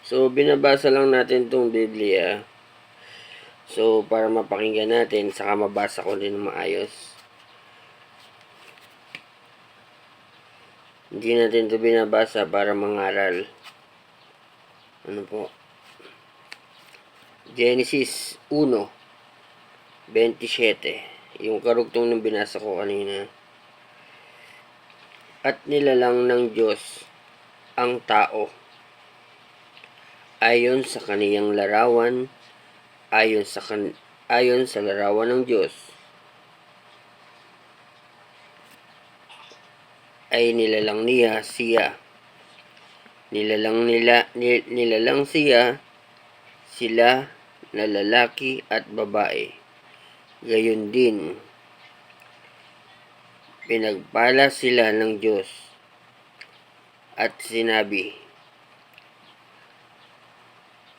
So, binabasa lang natin itong Biblia. So, para mapakinggan natin, saka mabasa ko din maayos. Hindi natin ito binabasa para mangaral. Ano po? Genesis 1:27. Yung karugtong ng binasa ko kanina. At nilalang ng Diyos ang tao ayon sa kaniyang larawan, ayon sa larawan ng Diyos ay nilalang siya. Nilalang sila na lalaki at babae. Gayon din, pinagpala sila ng Diyos at sinabi,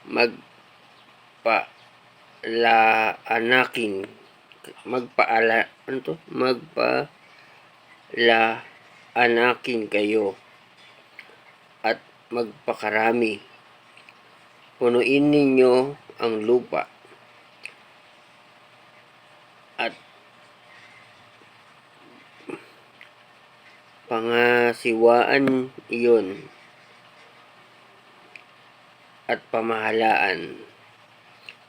magpaalaanakin kayo at magpakarami. Punuin ninyo ang lupa at pangasiwaan iyon at pamahalaan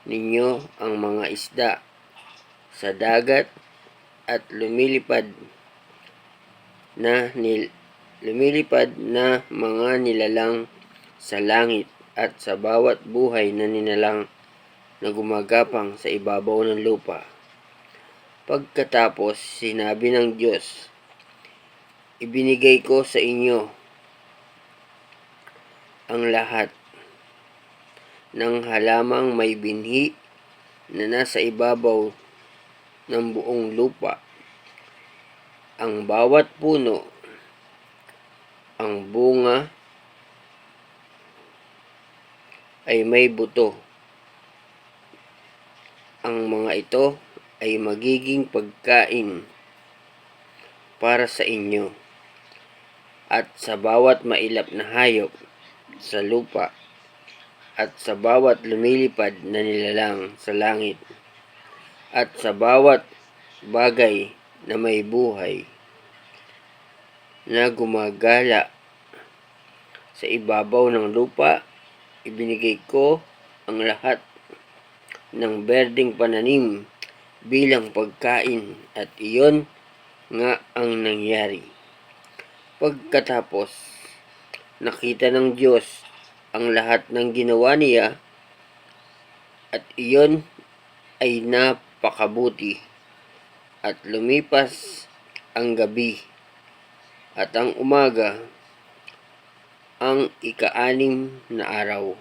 ninyo ang mga isda sa dagat at lumilipad na mga nilalang sa langit at sa bawat buhay na nilalang na gumagapang sa ibabaw ng lupa. Pagkatapos, sinabi ng Diyos, ibinigay ko sa inyo ang lahat ng halamang may binhi na nasa ibabaw ng buong lupa. Ang bawat puno, ang bunga ay may buto. Ang mga ito ay magiging pagkain para sa inyo at sa bawat mailap na hayop sa lupa at sa bawat lumilipad na nilalang sa langit at sa bawat bagay na may buhay na gumagala sa ibabaw ng lupa. Ibinigay ko ang lahat ng berdeng pananim bilang pagkain at iyon nga ang nangyari. Pagkatapos, nakita ng Diyos ang lahat ng ginawa niya at iyon ay napakabuti. At lumipas ang gabi at ang umaga, ang ika-6 na araw.